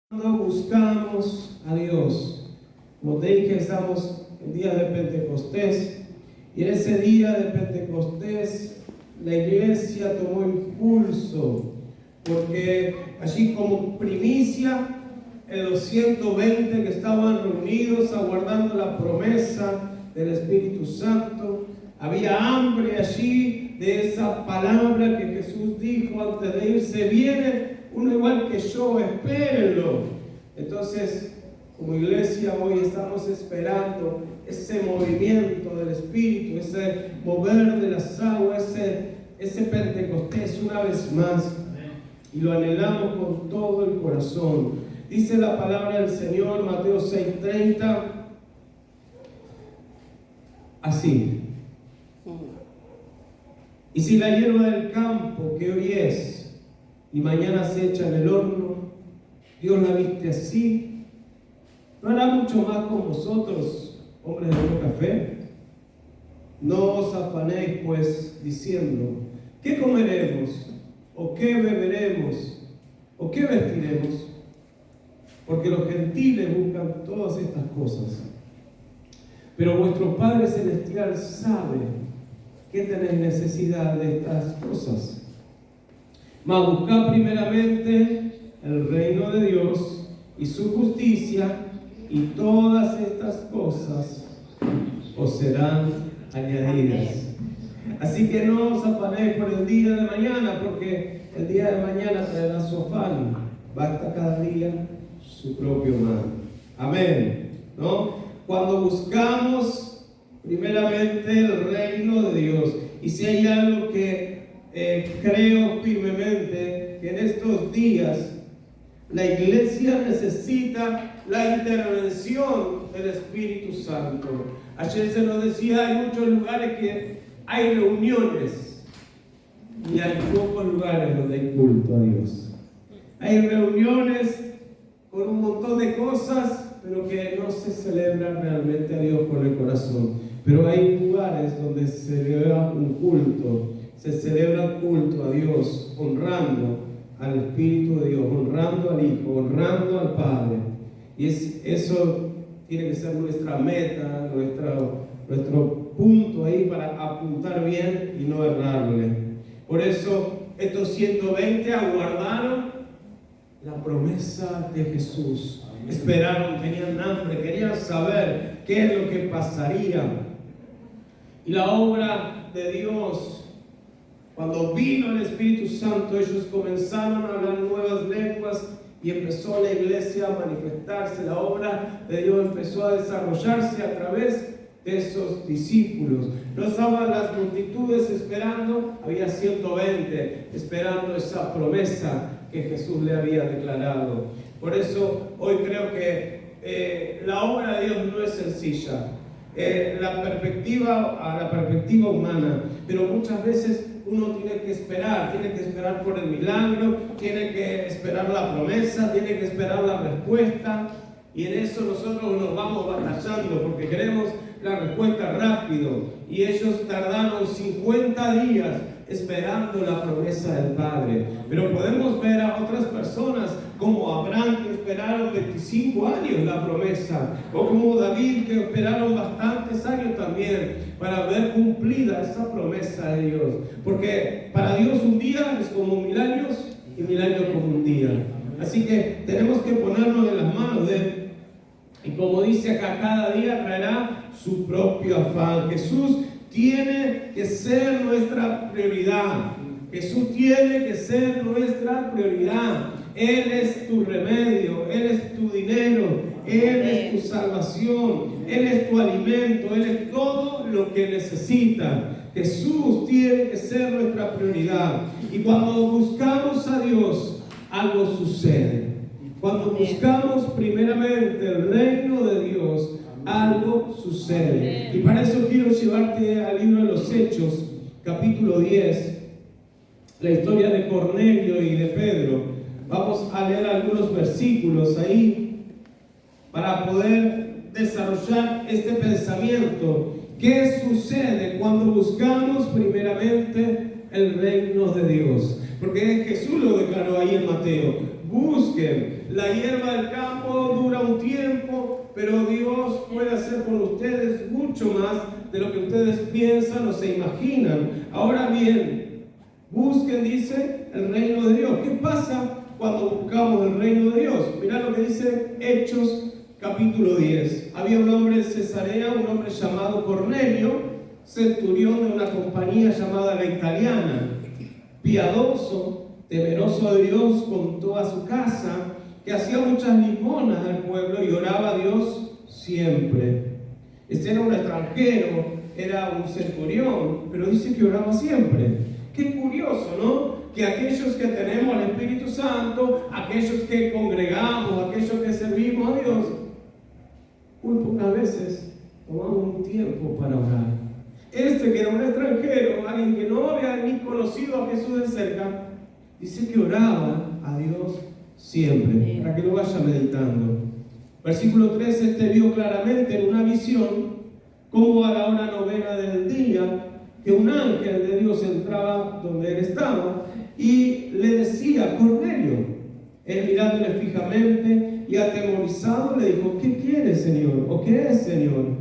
Cuando buscamos a Dios, como te dije, estamos en día de Pentecostés, y en ese día de Pentecostés la iglesia tomó impulso, porque allí como primicia, en los 120 que estaban reunidos aguardando la promesa del Espíritu Santo, había hambre allí de esa palabra que Jesús dijo antes de irse: viene uno igual que yo, espérenlo. Entonces, como iglesia hoy estamos esperando ese movimiento del Espíritu, ese mover de las aguas, ese Pentecostés una vez más, y lo anhelamos con todo el corazón. Dice la palabra del Señor, Mateo 6:30, así: y si la hierba del campo que hoy es y mañana se echa en el horno, Dios la viste así, ¿no hará mucho más con vosotros, hombres de poca fe? No os afanéis pues diciendo: ¿qué comeremos? ¿O qué beberemos? ¿O qué vestiremos? Porque los gentiles buscan todas estas cosas. Pero vuestro Padre Celestial sabe que tenéis necesidad de estas cosas. Mas buscad primeramente el reino de Dios y su justicia, y todas estas cosas os serán añadidas. Así que no os afanéis por el día de mañana, porque el día de mañana traerá su afán. Basta cada día su propio mal. Amén, ¿no? Cuando buscamos primeramente el reino de Dios, y si hay algo que creo firmemente, que en estos días la iglesia necesita la intervención del Espíritu Santo. Ayer se nos decía, hay muchos lugares que hay reuniones y hay pocos lugares donde hay culto a Dios. Hay reuniones con un montón de cosas, pero que no se celebran realmente a Dios con el corazón. Pero hay lugares donde se celebra un culto, se celebra culto a Dios, honrando al Espíritu de Dios, honrando al Hijo, honrando al Padre. Y eso tiene que ser nuestra meta, nuestro punto ahí para apuntar bien y no errarle. Por eso estos 120 aguardaron la promesa de Jesús. Esperaron, tenían hambre, querían saber qué es lo que pasaría. Y la obra de Dios, cuando vino el Espíritu Santo, ellos comenzaron a hablar nuevas lenguas y empezó la iglesia a manifestarse. La obra de Dios empezó a desarrollarse a través de esos discípulos. No estaban las multitudes esperando, había 120 esperando esa promesa que Jesús le había declarado. Por eso hoy creo que la obra de Dios no es sencilla. La perspectiva humana, pero muchas veces uno tiene que esperar por el milagro, tiene que esperar la promesa, tiene que esperar la respuesta, y en eso nosotros nos vamos batallando porque queremos la respuesta rápido, y ellos tardaron 50 días esperando la promesa del Padre. Pero podemos ver a otras personas como Abraham, que esperaron 25 años la promesa, o como David, que esperaron bastantes años también para ver cumplida esa promesa de Dios. Porque para Dios un día es como 1000 años, y 1000 años como un día. Así que tenemos que ponernos en las manos de Él. Y como dice acá, cada día traerá su propio afán. Jesús tiene que ser nuestra prioridad. Jesús tiene que ser nuestra prioridad. Él es tu remedio, Él es tu dinero, Él es tu salvación, Él es tu alimento, Él es todo lo que necesitas. Jesús tiene que ser nuestra prioridad. Y cuando buscamos a Dios, algo sucede. Cuando buscamos primeramente el reino de Dios, algo sucede. Y para eso quiero llevarte al libro de los Hechos, capítulo 10, la historia de Cornelio y de Pedro. Vamos a leer algunos versículos ahí para poder desarrollar este pensamiento. ¿Qué sucede cuando buscamos primeramente el reino de Dios? Porque Jesús lo declaró ahí en Mateo: busquen. La hierba del campo dura un tiempo, pero Dios puede hacer con ustedes mucho más de lo que ustedes piensan o se imaginan. Ahora bien, busquen, dice, el reino de Dios. ¿Qué pasa cuando buscamos el reino de Dios? Mirá lo que dice Hechos capítulo 10. Había un hombre en Cesarea, un hombre llamado Cornelio, centurión de una compañía llamada La Italiana, piadoso, temeroso de Dios con toda su casa, que hacía muchas limonas al pueblo y oraba a Dios siempre. Este era un extranjero, era un centurión, pero dice que oraba siempre. Qué curioso, ¿no? Que aquellos que tenemos al Espíritu Santo, aquellos que congregamos, aquellos que servimos a Dios, muy pocas veces tomamos un tiempo para orar. Este que era un extranjero, alguien que no había ni conocido a Jesús de cerca, dice que oraba a Dios siempre, para que lo vaya meditando. Versículo 3, este vio claramente en una visión cómo a la hora novena del día, que un ángel de Dios entraba donde él estaba y le decía: Cornelio. Él mirándole fijamente y atemorizado le dijo: ¿qué quieres, Señor? ¿O qué es, Señor?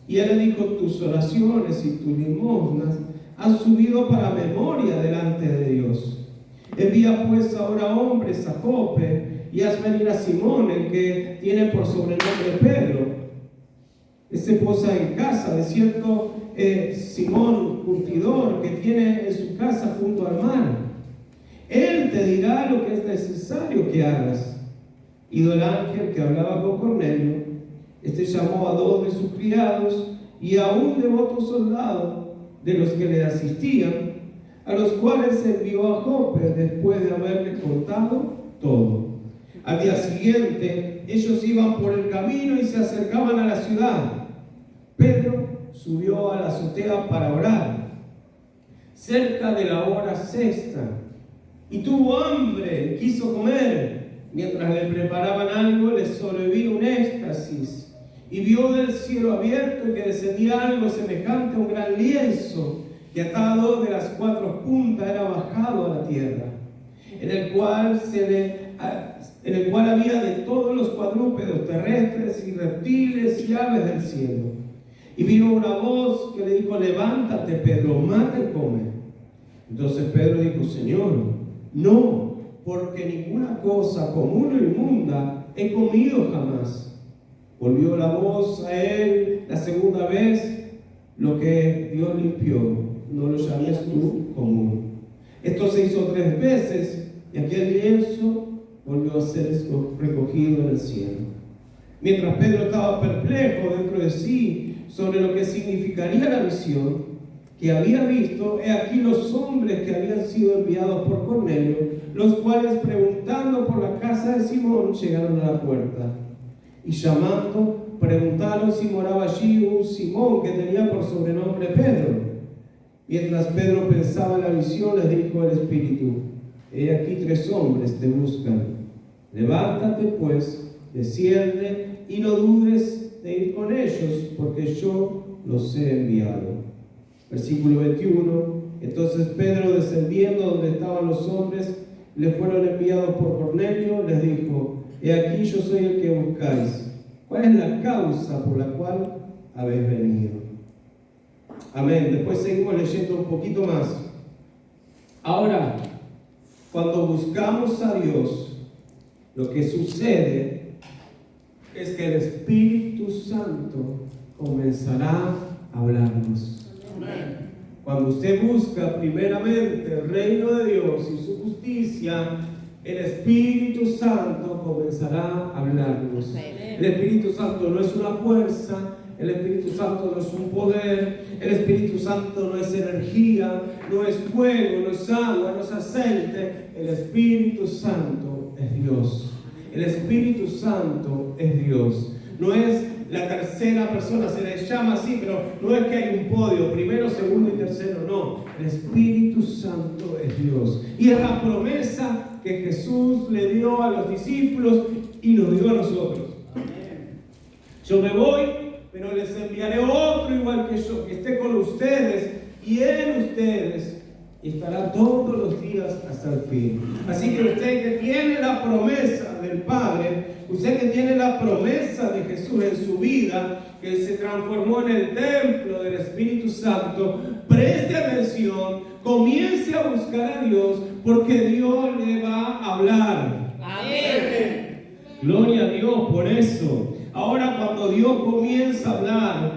Y él le dijo: tus oraciones y tus limosnas han subido para memoria delante de Dios. Envía pues ahora hombres a Jope y haz venir a Simón, el que tiene por sobrenombre Pedro. Este posa en casa de cierto Simón curtidor, que tiene en su casa junto al mar. Él te dirá lo que es necesario que hagas. Ido el ángel que hablaba con Cornelio, este llamó a 2 de sus criados y a un devoto soldado de los que le asistían, a los cuales envió a Jope después de haberle contado todo. Al día siguiente, ellos iban por el camino y se acercaban a la ciudad. Pedro subió a la azotea para orar, cerca de la hora sexta, y tuvo hambre, quiso comer. Mientras le preparaban algo, le sobrevino un éxtasis, y vio del cielo abierto que descendía algo semejante a un gran lienzo, que atado de las 4 puntas era bajado a la tierra, en el cual había de todos los cuadrúpedos terrestres y reptiles y aves del cielo. Y vino una voz que le dijo: levántate, Pedro, mata y come. Entonces Pedro dijo: Señor, no, porque ninguna cosa común o inmunda he comido jamás. Volvió la voz a él la segunda vez: lo que Dios limpió, no lo llames tú común. Esto se hizo 3 veces y aquel lienzo volvió a ser recogido en el cielo. Mientras Pedro estaba perplejo dentro de sí sobre lo que significaría la visión que había visto, he aquí los hombres que habían sido enviados por Cornelio, los cuales, preguntando por la casa de Simón, llegaron a la puerta. Y llamando, preguntaron si moraba allí un Simón que tenía por sobrenombre Pedro. Mientras Pedro pensaba en la visión, les dijo el Espíritu: he aquí 3 hombres te buscan. Levántate pues, desciende y no dudes de ir con ellos, porque yo los he enviado. Versículo 21. Entonces Pedro, descendiendo donde estaban los hombres, les fueron enviados por Cornelio, les dijo: he aquí yo soy el que buscáis. ¿Cuál es la causa por la cual habéis venido? Amén. Después seguimos leyendo un poquito más. Ahora, cuando buscamos a Dios, lo que sucede es que el Espíritu Santo comenzará a hablarnos. Amén. Cuando usted busca primeramente el reino de Dios y su justicia, el Espíritu Santo comenzará a hablarnos. Amén. El Espíritu Santo no es una fuerza, el Espíritu Santo no es un poder, el Espíritu Santo no es energía, no es fuego, no es agua, no es aceite. El Espíritu Santo es Dios. El Espíritu Santo es Dios. No es la tercera persona, se le llama así, pero no es que hay un podio, primero, segundo y tercero, no. El Espíritu Santo es Dios. Y es la promesa que Jesús le dio a los discípulos y nos dio a nosotros. Yo me voy, pero les enviaré otro igual que yo, que esté con ustedes y en ustedes y estará todos los días hasta el fin. Así que usted que tiene la promesa del Padre, usted que tiene la promesa de Jesús en su vida, que se transformó en el templo del Espíritu Santo, preste atención, comience a buscar a Dios, porque Dios le va a hablar. Amén. Gloria a Dios por eso. Ahora cuando Dios comienza a hablar,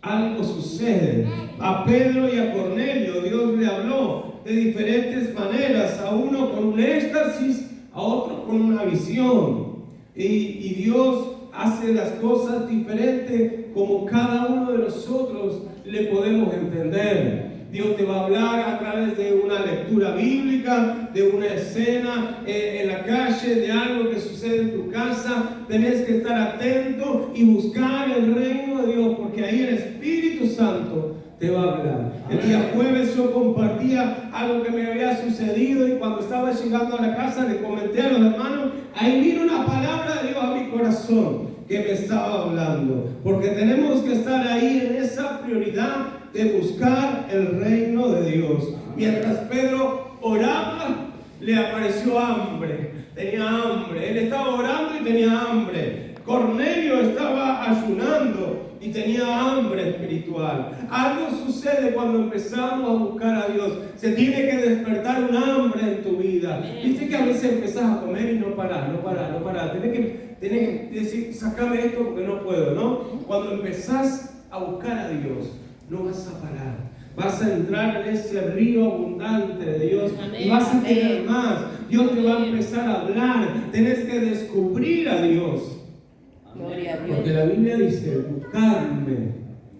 algo sucede. A Pedro y a Cornelio Dios le habló de diferentes maneras, a uno con un éxtasis, a otro con una visión. Y Dios hace las cosas diferentes como cada uno de nosotros le podemos entender. Dios te va a hablar a través de una lectura bíblica, de una escena en la calle, de algo que sucede en tu casa. Tenés que estar atento y buscar el reino de Dios, porque ahí el Espíritu Santo te va a hablar. El día jueves yo compartía algo que me había sucedido, y cuando estaba llegando a la casa le comenté a los hermanos, ahí vino una palabra de Dios a mi corazón que me estaba hablando, porque tenemos que estar ahí en esa prioridad de buscar el reino de Dios. Mientras Pedro oraba, le apareció hambre, tenía hambre. Él estaba orando y tenía hambre. Cornelio estaba ayunando y tenía hambre espiritual. Algo sucede cuando empezamos a buscar a Dios. Se tiene que despertar un hambre en tu vida. Viste que a veces empezás a comer y no parás. Tenés que decir, sacame esto porque no puedo, ¿no? Cuando empezás a buscar a Dios, no vas a parar. Vas a entrar en ese río abundante de Dios. Amén. Y vas a querer más. Dios te va a empezar a hablar. Tenés que descubrir a Dios. Gloria a Dios. Porque la Biblia dice,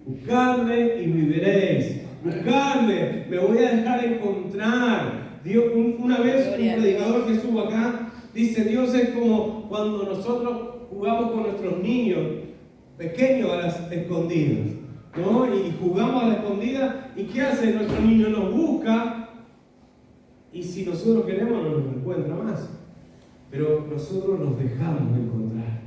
buscadme y viviréis. Buscadme, me voy a dejar encontrar. Dios, una vez un predicador que estuvo acá dice, Dios es como cuando nosotros jugamos con nuestros niños pequeños a las escondidas, ¿no? Y jugamos a la escondida, y ¿qué hace? Nuestro niño nos busca, y si nosotros queremos no nos encuentra más, pero nosotros nos dejamos encontrar.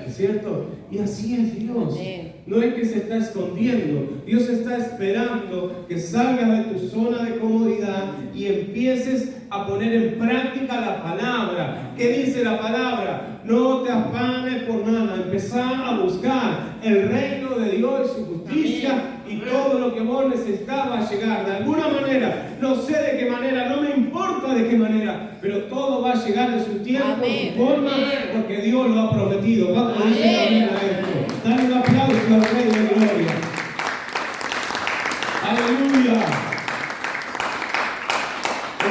¿Es cierto? Y así es Dios. No es que se está escondiendo. Dios está esperando que salgas de tu zona de comodidad y empieces a poner en práctica la palabra. ¿Qué dice la palabra? No te afanes por nada. Empezá a buscar el reino de Dios y su justicia, y todo lo que vos necesitas va a llegar de alguna manera. No sé de qué manera, no me importa de qué manera, pero todo va a llegar en su tiempo, en su forma, porque Dios lo ha prometido. ¿Cuánto dice la Biblia esto? Dale un aplauso al Rey de Gloria. Aleluya.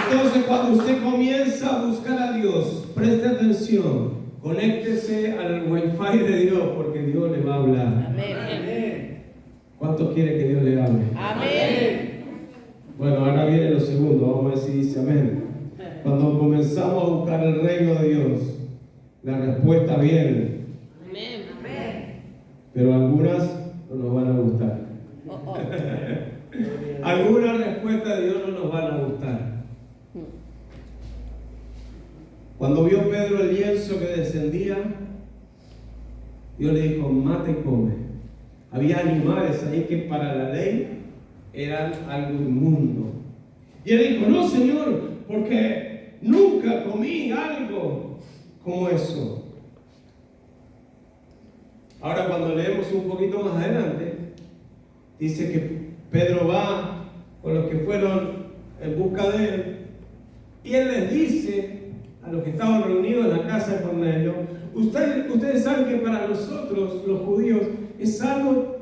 Entonces, cuando usted comienza a buscar a Dios, preste atención, conéctese al Wi-Fi de Dios, porque Dios le va a hablar. Amén. ¿Cuántos quiere que Dios le hable? Amén. Bueno, ahora viene lo segundo, vamos a ver si dice amén. Cuando comenzamos a buscar el reino de Dios, la respuesta viene. Amén. Pero algunas no nos van a gustar. Algunas respuestas de Dios no nos van a gustar. Cuando vio Pedro el lienzo que descendía, Dios le dijo, mata y come. Había animales ahí que para la ley eran algo inmundo. Y él dijo, no, Señor, porque nunca comí algo como eso. Ahora, cuando leemos un poquito más adelante, dice que Pedro va con los que fueron en busca de él, y él les dice a los que estaban reunidos en la casa de Cornelio, ustedes saben que para nosotros, los judíos, es algo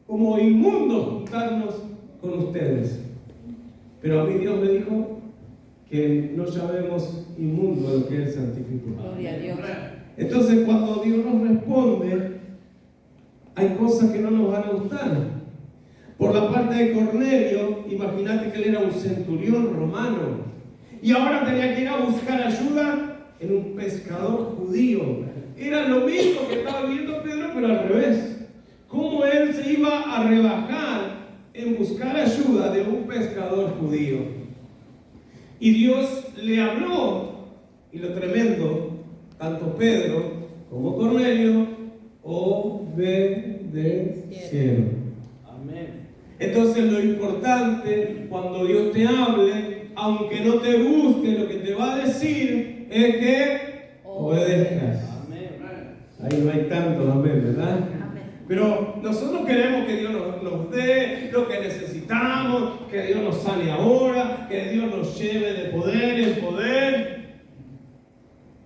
como inmundo juntarnos con ustedes. Pero a mí Dios me dijo que no llamemos inmundo a lo que Él santificó. Gloria a Dios. Entonces, cuando Dios nos responde, hay cosas que no nos van a gustar. Por la parte de Cornelio, imagínate que él era un centurión romano, y ahora tenía que ir a buscar ayuda en un pescador judío. Era lo mismo que estaba viendo Pedro, pero al revés. Cómo él se iba a rebajar en buscar ayuda de un pescador judío. Y Dios le habló, y lo tremendo, tanto Pedro como Cornelio obedecieron. Amén. Entonces lo importante cuando Dios te hable, aunque no te guste lo que te va a decir, es que obedezcas. Ahí no hay tanto amén, ¿verdad? Pero nosotros queremos que Dios nos dé lo que necesitamos, que Dios nos sane ahora, que Dios nos lleve de poder en poder.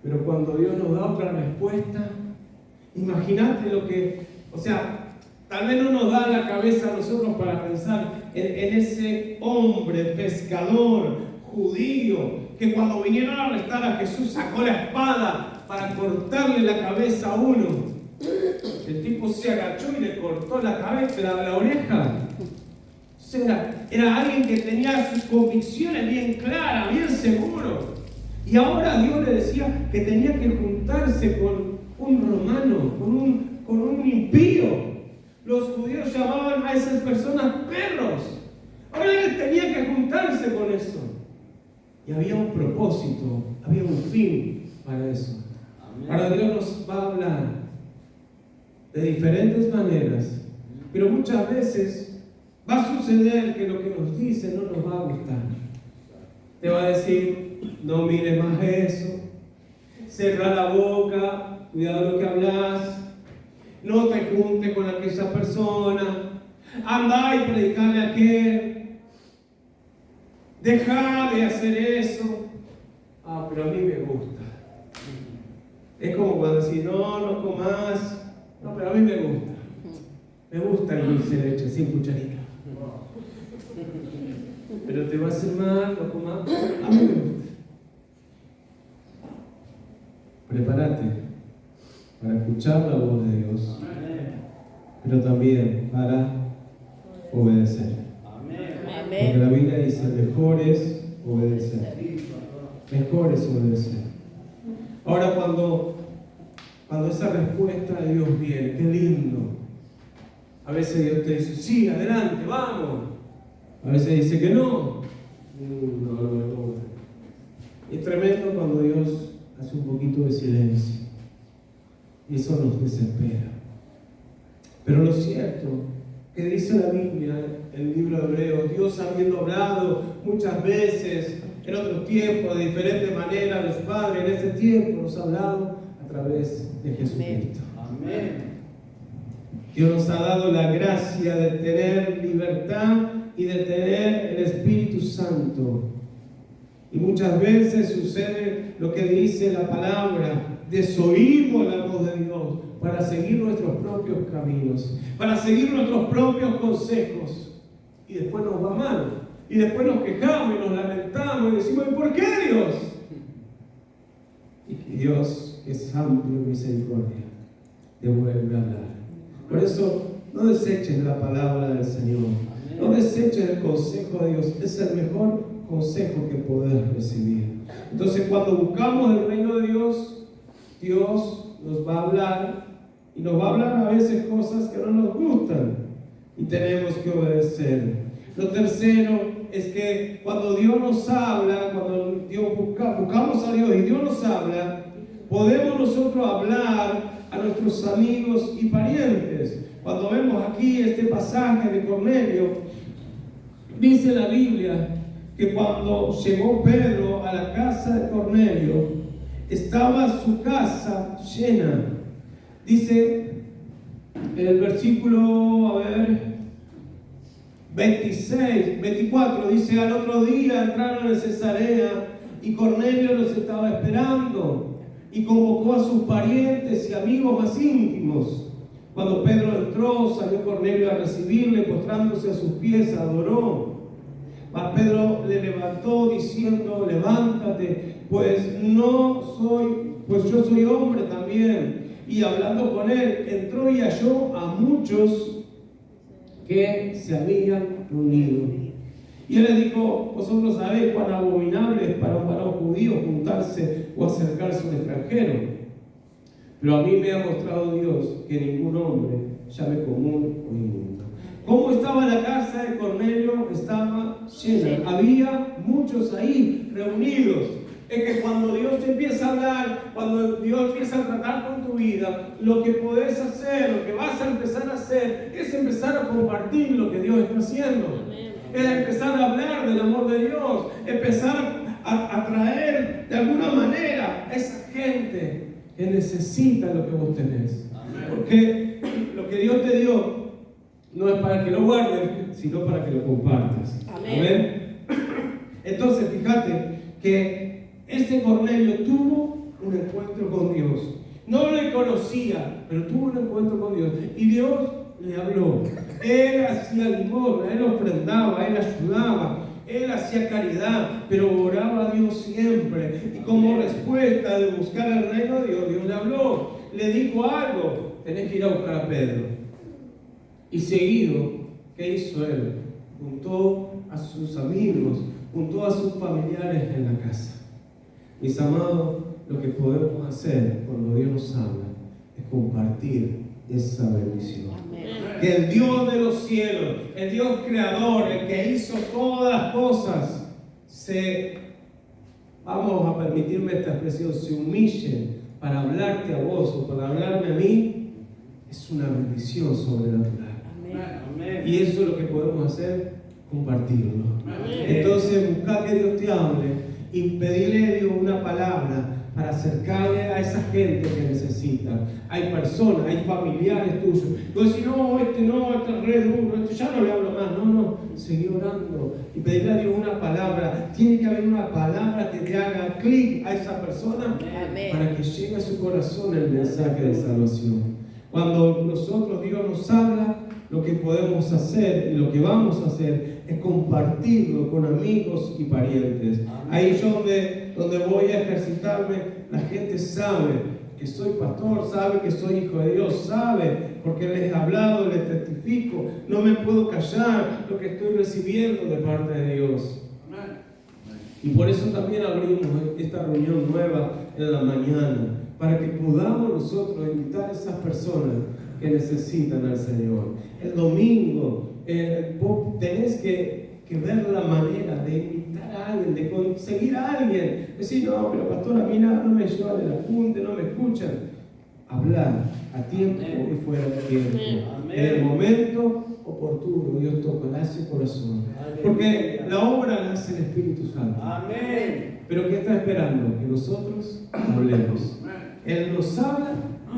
Pero cuando Dios nos da otra respuesta, imagínate lo que, tal vez no nos da la cabeza a nosotros para pensar en ese hombre pescador judío que cuando vinieron a arrestar a Jesús sacó la espada para cortarle la cabeza a uno. El tipo se agachó y le cortó la cabeza, la oreja. O sea, era alguien que tenía sus convicciones bien claras, bien seguro. Y ahora Dios le decía que tenía que juntarse con un romano, con un impío. Los judíos llamaban a esas personas perros. Ahora él tenía que juntarse con eso. Y había un propósito, había un fin para eso. Ahora Dios nos va a hablar de diferentes maneras, pero muchas veces va a suceder que lo que nos dice no nos va a gustar. Te va a decir, no mires más eso, cerra la boca, cuidado lo que hablas, no te juntes con aquella persona, anda y predicale a aquel, deja de hacer eso. Pero a mí me gusta. Es como cuando decís, no comas. No, pero a mí me gusta. Me gusta el dulce de leche sin cucharita. Pero te va a hacer mal, no comas. A mí me gusta. Prepárate para escuchar la voz de Dios, pero también para obedecer. Porque la Biblia dice, mejor es obedecer. Mejor es obedecer. Ahora cuando esa respuesta de Dios viene, qué lindo. A veces Dios te dice, sí, adelante, vamos. A veces dice que no. No. Es tremendo cuando Dios hace un poquito de silencio. Y eso nos desespera. Pero lo cierto, que dice la Biblia, el libro de Hebreos, Dios habiendo hablado muchas veces, en otros tiempos, de diferentes maneras, los padres en ese tiempo nos ha hablado a través de Jesucristo. Amén. Dios nos ha dado la gracia de tener libertad y de tener el Espíritu Santo. Y muchas veces sucede lo que dice la palabra, desoímos la voz de Dios para seguir nuestros propios caminos, para seguir nuestros propios consejos. Y después nos va mal. Y después nos quejamos y nos lamentamos y decimos, ¿por qué Dios? Y Dios es amplio en misericordia, te vuelve a hablar. Por eso, no deseches la palabra del Señor. No deseches el consejo de Dios. Es el mejor consejo que podés recibir. Entonces, cuando buscamos el reino de Dios, Dios nos va a hablar y nos va a hablar a veces cosas que no nos gustan y tenemos que obedecer. Lo tercero es que cuando Dios nos habla, cuando buscamos a Dios y Dios nos habla, podemos nosotros hablar a nuestros amigos y parientes. Cuando vemos aquí este pasaje de Cornelio, dice la Biblia que cuando llegó Pedro a la casa de Cornelio, estaba su casa llena. Dice en el versículo, 24, dice, al otro día entraron en Cesarea y Cornelio los estaba esperando y convocó a sus parientes y amigos más íntimos. Cuando Pedro entró, salió Cornelio a recibirle, postrándose a sus pies, adoró. Mas Pedro le levantó diciendo, levántate, pues yo soy hombre también. Y hablando con él, entró y halló a muchos que se habían reunido. Y él les dijo, vosotros sabéis cuán abominable es para un varón judío juntarse o acercarse a un extranjero. Pero a mí me ha mostrado Dios que ningún hombre llame común o inmundo. ¿Cómo estaba la casa de Cornelio? Estaba llena. Había muchos ahí reunidos. es que cuando Dios te empieza a hablar, cuando Dios empieza a tratar con tu vida, lo que podés hacer, lo que vas a empezar a hacer, es empezar a compartir lo que Dios está haciendo. Es empezar a hablar del amor de Dios, empezar a traer de alguna manera a esa gente que necesita lo que vos tenés. Porque lo que Dios te dio no es para que lo guardes, sino para que lo compartas. Amén. Entonces, fíjate que este Cornelio tuvo un encuentro con Dios. No le conocía, pero tuvo un encuentro con Dios. Y Dios le habló. Él hacía limosna, él ofrendaba, él ayudaba, él hacía caridad, pero oraba a Dios siempre. Y como respuesta de buscar el reino de Dios, Dios le habló. Le dijo algo: tenés que ir a buscar a Pedro. Y seguido, ¿qué hizo él? Juntó a sus amigos, juntó a sus familiares en la casa. Mis amados, lo que podemos hacer cuando Dios nos habla es compartir esa bendición. Amén. Que el Dios de los cielos, el Dios creador, el que hizo todas las cosas, vamos a permitirme esta expresión, se humille para hablarte a vos o para hablarme a mí, es una bendición sobrenatural. Amén. Y eso es lo que podemos hacer, compartirlo. Amén. Entonces, buscar que Dios te hable y pedirle a Dios una palabra para acercarle a esa gente que necesita. Hay personas, hay familiares tuyos. Tú decís, no, este es re duro, este ya no le hablo más. No, seguí orando y pedirle a Dios una palabra. Tiene que haber una palabra que te haga clic a esa persona. Amén. Para que llegue a su corazón el mensaje de salvación. Cuando nosotros, Dios nos habla, lo que podemos hacer y lo que vamos a hacer es compartirlo con amigos y parientes. Ahí yo donde voy a ejercitarme, la gente sabe que soy pastor, sabe que soy hijo de Dios, sabe, porque les he hablado, les testifico, no me puedo callar lo que estoy recibiendo de parte de Dios. Y por eso también abrimos esta reunión nueva en la mañana, para que podamos nosotros invitar a esas personas que necesitan al Señor. El domingo, vos tenés que ver la manera de invitar a alguien, de conseguir a alguien. Decir, no, pero pastor, a mí nada, no me llevan el apunte, no me escuchan. Hablar a tiempo y fuera de tiempo. En el momento oportuno, Dios toca ese corazón. Porque la obra la hace el Espíritu Santo. Amén. Pero ¿qué está esperando? Que nosotros hablemos. Él nos habla,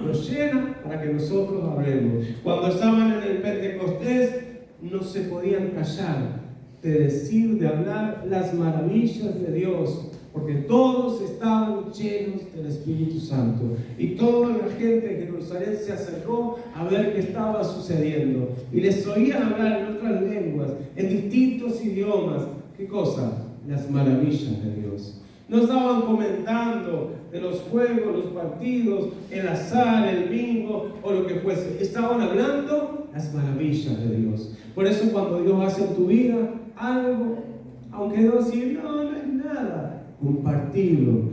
nos llena para que nosotros hablemos. Cuando estaban en el Pentecostés, no se podían callar de decir, de hablar las maravillas de Dios, porque todos estaban llenos del Espíritu Santo. Y toda la gente de Jerusalén se acercó a ver qué estaba sucediendo. Y les oían hablar en otras lenguas, en distintos idiomas. ¿Qué cosa? Las maravillas de Dios. No estaban comentando de los juegos, los partidos, el azar, el bingo o lo que fuese. Estaban hablando las maravillas de Dios. Por eso cuando Dios hace en tu vida algo, aunque no decir, no es nada, compartirlo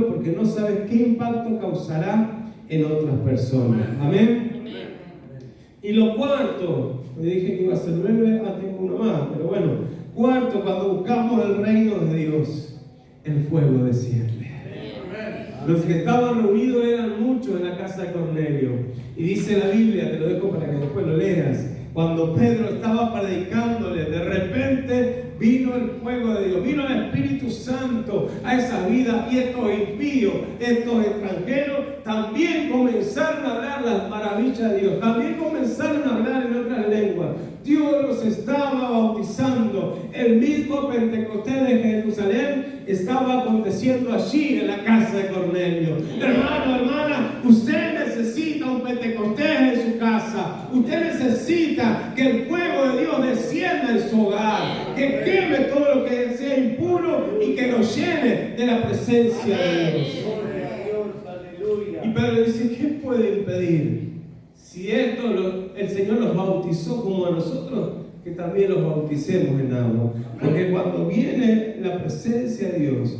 porque no sabes qué impacto causará en otras personas. Amén. Y lo cuarto, le dije que iba a ser 9, tengo uno más, pero bueno, cuarto, cuando buscamos el reino de Dios, el fuego desciende. Los que estaban reunidos eran muchos en la casa de Cornelio. Y dice la Biblia, te lo dejo para que después lo leas, cuando Pedro estaba predicándole, de repente vino el fuego de Dios, vino el Espíritu Santo a esa vida, y estos impíos, estos extranjeros, también comenzaron a hablar las maravillas de Dios, también comenzaron a hablar en otras lenguas. Dios los estaba bautizando. El mismo Pentecostés de Jerusalén estaba aconteciendo allí en la casa de Cornelio. Hermano, hermana, usted necesita un Pentecostés en su casa. Usted necesita que el fuego de Dios descienda en su hogar, que queme todo lo que sea impuro y que nos llene de la presencia de Dios. Y Pedro dice, ¿qué puede impedir? Si el Señor los bautizó como a nosotros, que también los bauticemos en agua. Porque cuando viene la presencia de Dios,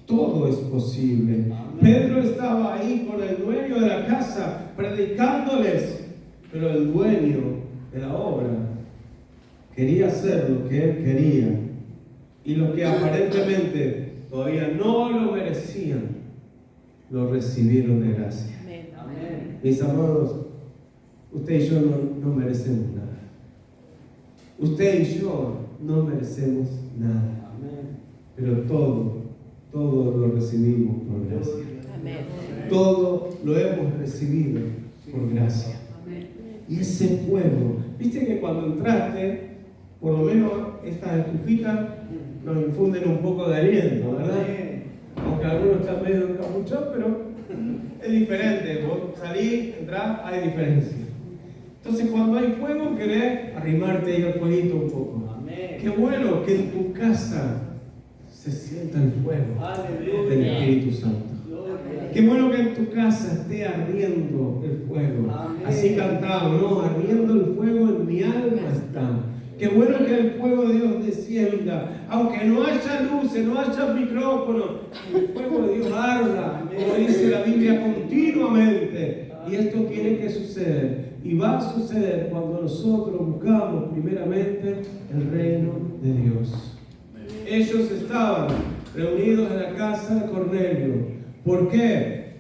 todo es posible. Pedro estaba ahí con el dueño de la casa, predicándoles, pero el dueño de la obra quería hacer lo que él quería. Y lo que aparentemente todavía no lo merecían, lo recibieron de gracia. Amén. Mis amados, usted y yo no merecemos nada. Usted y yo no merecemos nada. Amén. Pero todo lo recibimos por gracia. Amén. Todo lo hemos recibido por gracia. Y ese fuego, viste que cuando entraste, por lo menos estas estufitas nos infunden un poco de aliento, ¿verdad? Amén. Aunque algunos están medio encapuchados, pero es diferente. Vos salís, entrás, hay diferencia. Entonces, cuando hay fuego, querés arrimarte ahí al fueguito un poco. Amén. Qué bueno que en tu casa se sienta el fuego del Aleluya. Espíritu Santo. Gloria. Qué bueno que en tu casa esté ardiendo el fuego. Amén. Así cantamos, ¿no? Ardiendo el fuego en mi alma está. Qué bueno que el fuego de Dios descienda. Aunque no haya luces, no haya micrófono, el fuego de Dios arda, como dice la Biblia, continuamente. Y esto tiene que suceder. Y va a suceder cuando nosotros buscamos primeramente el reino de Dios. Ellos estaban reunidos en la casa de Cornelio. ¿Por qué?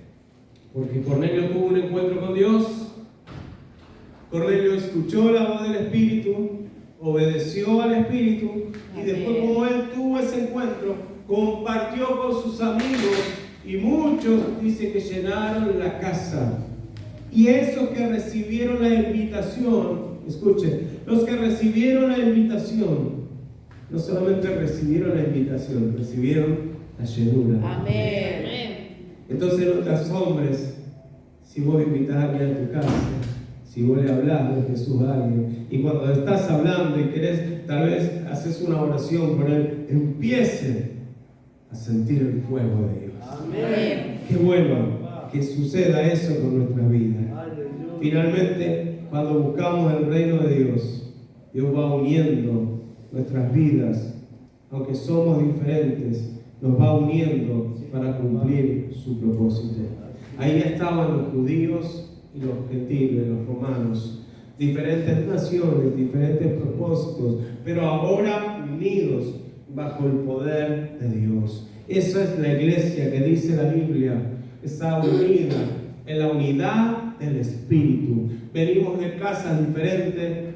Porque Cornelio tuvo un encuentro con Dios. Cornelio escuchó la voz del Espíritu, obedeció al Espíritu y después, como él tuvo ese encuentro, compartió con sus amigos y muchos dice que llenaron la casa. Y esos que recibieron la invitación, escuchen, los que recibieron la invitación, no solamente recibieron la invitación, recibieron la llenura. Amén. Entonces no te asombres si vos invitás a alguien a tu casa, si vos le hablas de Jesús a alguien, y cuando estás hablando y querés, tal vez haces una oración por él, empiece a sentir el fuego de Dios. Amén. Qué bueno que suceda eso con nuestra vida. Aleluya. Finalmente, cuando buscamos el reino de Dios, Dios va uniendo nuestras vidas, aunque somos diferentes, nos va uniendo para cumplir su propósito. Ahí estaban los judíos y los gentiles, los romanos, diferentes naciones, diferentes propósitos, pero ahora unidos bajo el poder de Dios. Esa es la iglesia que dice la Biblia, está unida en la unidad del Espíritu. Venimos de casas diferentes,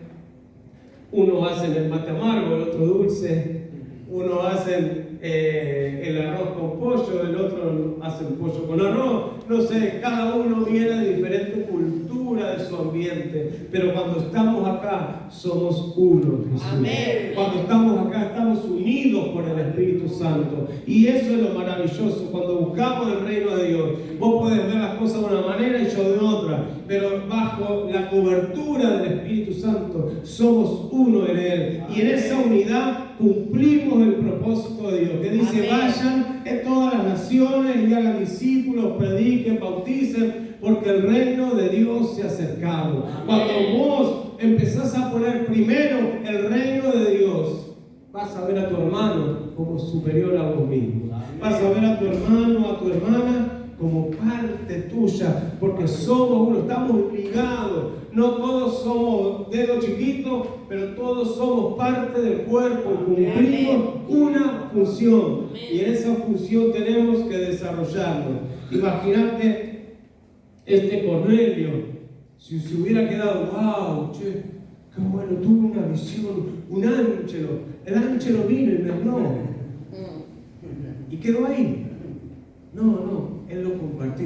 uno hace el mate amargo, el otro dulce, uno hace el arroz con pollo, el otro hace el pollo con arroz, no sé, cada uno viene de diferente cultura de su ambiente, pero cuando estamos acá somos uno, Jesús. Amén. Cuando estamos acá estamos unidos por el Espíritu Santo, y eso es lo maravilloso. Cuando buscamos el reino de Dios, vos podés ver las cosas de una manera y yo de otra, pero bajo la cobertura del Espíritu Santo somos uno en Él, y en esa unidad cumplimos el propósito de Dios, que dice: Amén. vayan en todas las naciones y hagan discípulos, prediquen, bauticen, porque el reino de Dios se ha acercado. Cuando vos empezás a poner primero el reino de Dios, vas a ver a tu hermano como superior a vos mismo. Vas a ver a tu hermano, a tu hermana como parte tuya, porque somos uno, estamos ligados. No todos somos dedos chiquitos, pero todos somos parte del cuerpo y cumplimos una función. Y en esa función tenemos que desarrollarnos. Imagínate este Cornelio, si se hubiera quedado, wow, che, qué bueno, tuve una visión, un ángelo. El ángelo vino y me habló. Y quedó ahí. No, él lo compartió.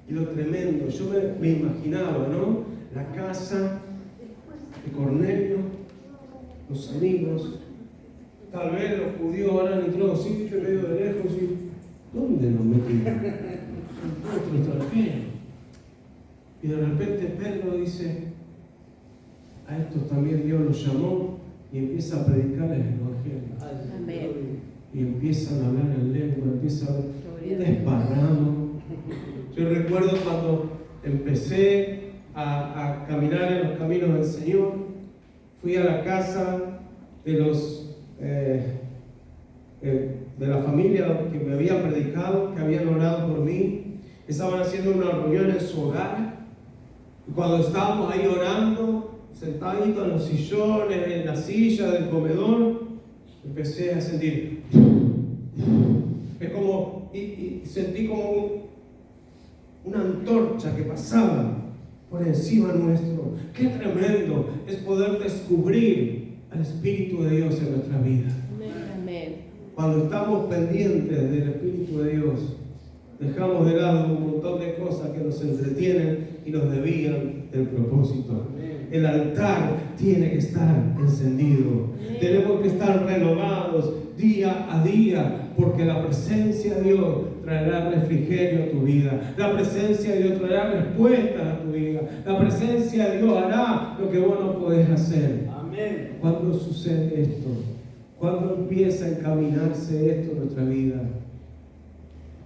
Y lo tremendo, yo me imaginaba, ¿no? La casa de Cornelio, los amigos, tal vez los judíos habrán entrado así, medio de lejos, y ¿dónde nos metimos? Otro extranjero. Y de repente Pedro dice: a estos también Dios los llamó, y empieza a predicarles el Evangelio. Amén. Y empiezan a hablar en lengua, empieza a haber un desparramo. Yo recuerdo cuando empecé a caminar en los caminos del Señor, fui a la casa de los de la familia que me había predicado, que habían orado por mí. Estaban haciendo una reunión en su hogar, y cuando estábamos ahí orando, sentaditos en los sillones, en la silla del comedor, empecé a sentir y sentí como una antorcha que pasaba por encima nuestro. Qué tremendo es poder descubrir al Espíritu de Dios en nuestra vida. Amén. Cuando estamos pendientes del Espíritu de Dios, dejamos de lado un montón de cosas que nos entretienen y nos desvían del propósito. El altar tiene que estar encendido. Tenemos que estar renovados día a día, porque la presencia de Dios traerá refrigerio a tu vida. La presencia de Dios traerá respuestas a tu vida. La presencia de Dios hará lo que vos no podés hacer. Amén. ¿Cuándo sucede esto? ¿Cuándo empieza a encaminarse esto en nuestra vida?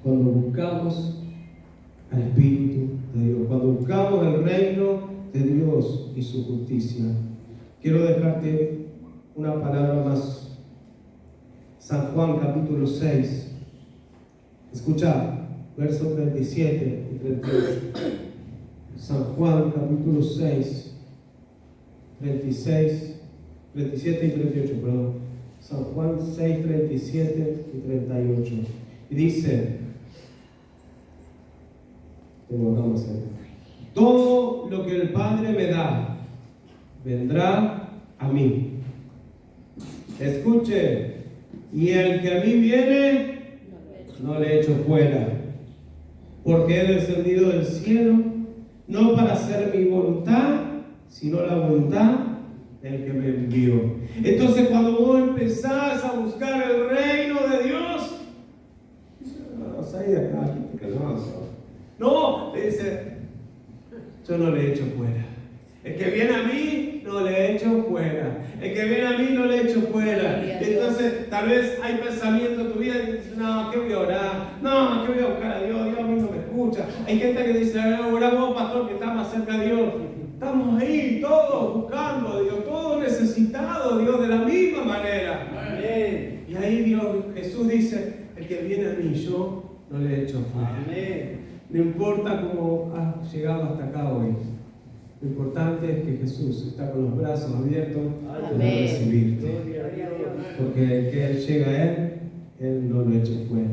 Cuando buscamos al Espíritu de Dios, cuando buscamos el reino de Dios y su justicia. Quiero dejarte una palabra más. San Juan capítulo 6. Escucha, versos 37 y 38. San Juan capítulo 6, 37 y 38, perdón. San Juan 6, 37 y 38. Y dice, todo lo que el Padre me da, vendrá a mí. Escuche, y el que a mí viene, no le echo fuera, porque he descendido del cielo, no para hacer mi voluntad, sino la voluntad del que me envió. Entonces, cuando vos empezás a buscar el reino de Dios, no, salí de acá, no, le dice, yo no le echo fuera. El que viene a mí, no le echo fuera. El que viene a mí, no le echo fuera. Entonces, tal vez hay pensamiento en tu vida y dices, no, ¿qué voy a orar? No, ¿qué voy a buscar a Dios? Dios a mí no me escucha. Hay gente que dice, orá vos, pastor, que está más cerca de Dios. Estamos ahí, todos buscando a Dios, todos necesitados a Dios de la misma manera. Amén. Y ahí Dios, Jesús dice, el que viene a mí, yo no le echo fuera. Amén. No importa cómo has llegado hasta acá hoy. Lo importante es que Jesús está con los brazos abiertos para recibirte. Porque el que llega a Él no lo echa fuera.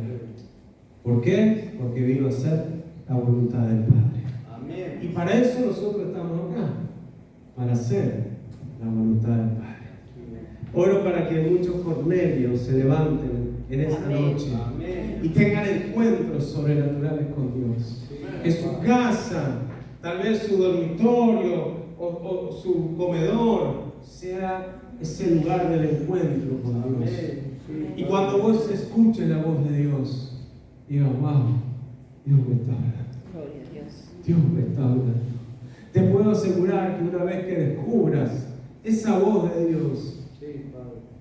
¿Por qué? Porque vino a hacer la voluntad del Padre. Amén. Y para eso nosotros estamos acá. Para hacer la voluntad del Padre. Oro para que muchos Cornelios se levanten en esta noche y tengan encuentros sobrenaturales con Dios. Que su casa, tal vez su dormitorio o su comedor, sea ese lugar del encuentro con Dios. Y cuando vos escuches la voz de Dios, digas, wow, Dios me está hablando. Gloria a Dios. Dios me está hablando. Te puedo asegurar que una vez que descubras esa voz de Dios,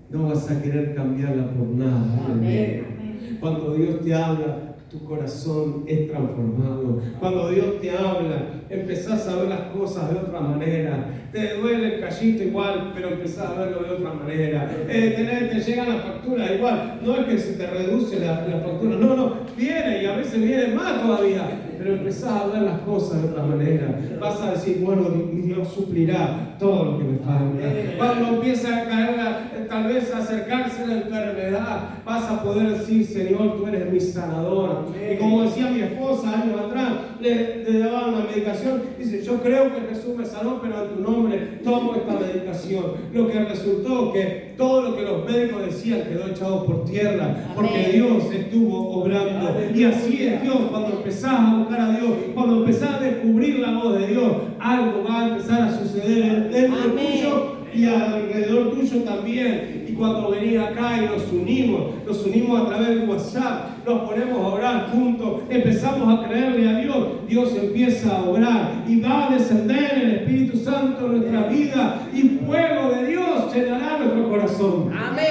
no vas a querer cambiarla por nada. Amén. Cuando Dios te habla, tu corazón es transformado. Cuando Dios te habla, empezás a ver las cosas de otra manera. Te duele el callito igual, pero empezás a verlo de otra manera. Te llegan las facturas igual. No es que se te reduce la factura, no, viene y a veces viene más todavía. Pero empezás a ver las cosas de otra manera. Vas a decir, bueno, mi Dios suplirá todo lo que me falta. Cuando empieza a caer, tal vez a acercarse la enfermedad, vas a poder decir, Señor, tú eres mi sanador. Y como decía mi esposa años atrás, le daban una medicación, dice, yo creo que Jesús me sanó, pero en tu nombre tomo esta medicación. Lo que resultó que todo lo que los médicos decían quedó echado por tierra, porque Dios estuvo obrando. Y así es Dios, cuando empezás a buscar a Dios, cuando empezás a descubrir la voz de Dios, algo va a empezar a suceder dentro tuyo y alrededor tuyo también. Y cuando venís acá y nos unimos a través de WhatsApp, nos ponemos a orar juntos, empezamos a creerle a Dios, Dios empieza a obrar y va a descender el Espíritu Santo en nuestra vida y fuego de Dios llenará nuestro corazón. Amén.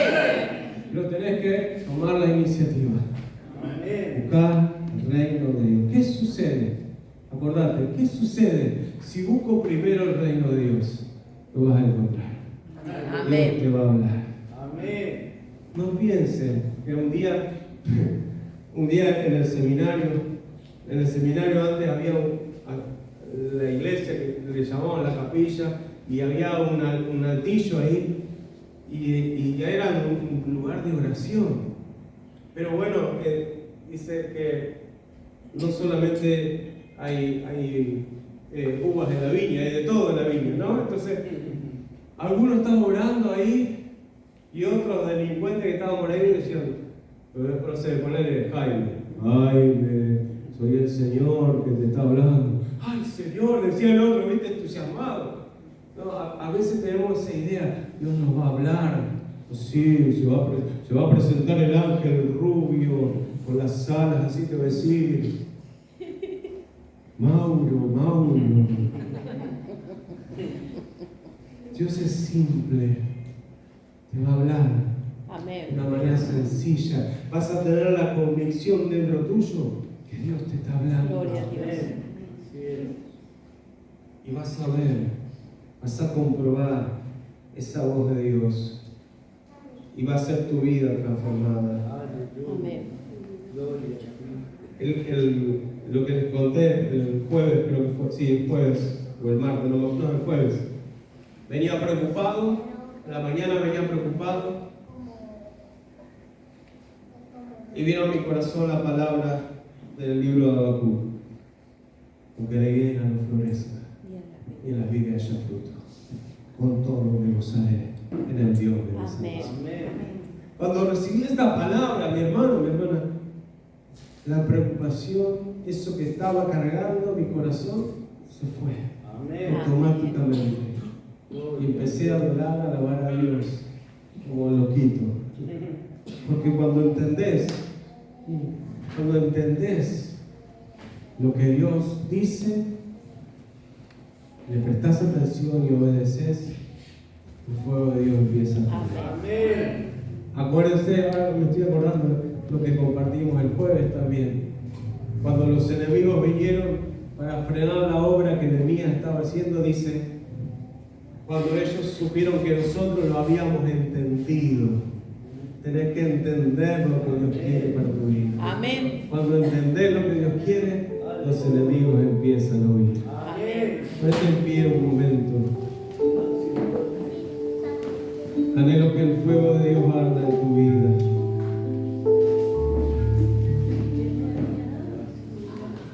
Pero tenés que tomar la iniciativa. Amén. Buscar el reino de Dios. ¿Qué sucede? Acordate, ¿qué sucede si busco primero el reino de Dios? Lo vas a encontrar. Amén. Dios te va a hablar. Amén. No piensen que un día en el seminario antes había la iglesia que le llamaban la capilla y había un altillo ahí y ya era un lugar de oración. Pero bueno, dice que no solamente hay uvas en la viña, hay de todo en la viña, ¿no? Entonces, algunos estaban orando ahí y otros delincuentes que estaban por ahí decían, no sé, ponele Jaime, soy el Señor que te está hablando. Ay, Señor, decía el otro, viste, entusiasmado. No, a veces tenemos esa idea, Dios nos va a hablar. Sí, se va a presentar el ángel rubio con las alas, así te va a decir, Mauro. Dios es simple, te va a hablar. Amén. De una manera sencilla. Vas a tener la convicción dentro tuyo que Dios te está hablando. Gloria a Dios. Y vas a ver, vas a comprobar esa voz de Dios. Y va a ser tu vida transformada. Amén. Lo que les conté el jueves, creo que fue, sí, el jueves, o el martes, no, el jueves. Venía preocupado, a la mañana venía preocupado. Y vino a mi corazón la palabra del libro de Habacuc. Aunque la higuera no florezca, y en las vides haya fruto, con todo me gozaré en el Dios de mi salvación. Cuando recibí esta palabra, mi hermano, mi hermana, la preocupación, eso que estaba cargando mi corazón, se fue automáticamente. Y empecé a adorar, a alabar a Dios como loquito. Porque cuando entendés lo que Dios dice, le prestás atención y obedeces, el fuego de Dios empieza a fluir. Acuérdense, ahora me estoy acordando de lo que compartimos el jueves también. Cuando los enemigos vinieron para frenar la obra que Nehemías estaba haciendo, dice, cuando ellos supieron que nosotros lo habíamos entendido. Tenés que entender lo que Dios quiere para tu vida. Amén. Cuando entendés lo que Dios quiere, los enemigos empiezan a huir. Amén. Ponete en pie un momento. Anhelo que el fuego de Dios arda en tu vida.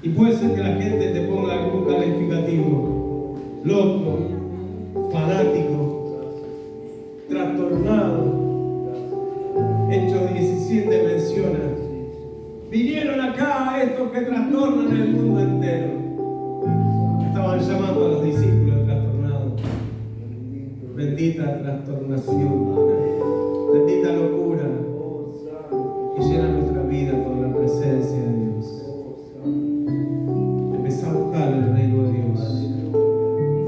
Y puede ser que la gente te ponga algún calificativo: loco, fanático, trastornado. Hechos 17 menciona: vinieron acá estos que trastornan el mundo entero. Estaban llamando a los discípulos trastornados. Bendita trastornación, bendita locura que llena nuestra vida con la presencia de Dios. Empezá a buscar el reino de Dios.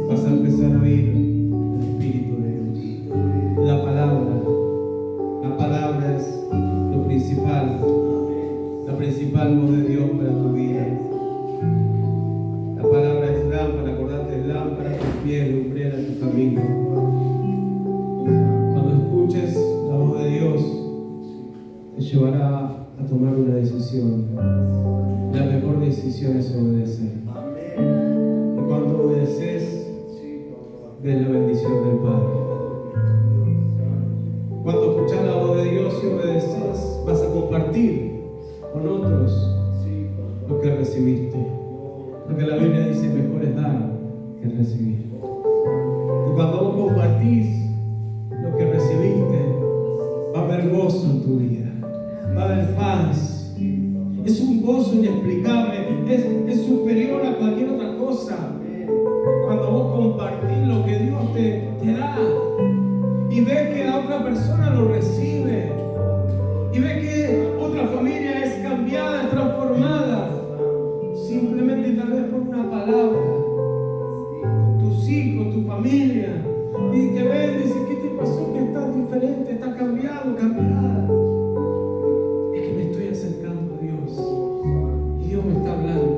Vas a empezar a oír el Espíritu de Dios. La palabra es lo principal, la principal voz de Dios para tu vida. La palabra es lámpara, acordate, lámpara a tus pies, lumbrera en tu camino. Cuando escuches la voz de Dios, te llevará a tomar una decisión. La mejor decisión es obedecer. Y cuando obedeces, ves la bendición del Padre. Cuando escuchas la voz de Dios y obedeces, vas a compartir con otros lo que recibiste. Porque la Biblia dice: mejor es dar que recibir. Y cuando vos compartís lo que recibiste, va a haber gozo en tu vida, va a haber paz. Es un gozo inexplicable, es superior a cualquier otra cosa. Cuando vos compartís lo que Dios te da y ves que la otra persona lo recibe y ves que otra familia es cambiada, es transformada, simplemente y tal vez por una palabra. Tus hijos, tu familia, y te ven y dicen: ¿qué te pasó? Que estás diferente, estás cambiado, cambiada. Es que me estoy acercando a Dios y Dios me está hablando.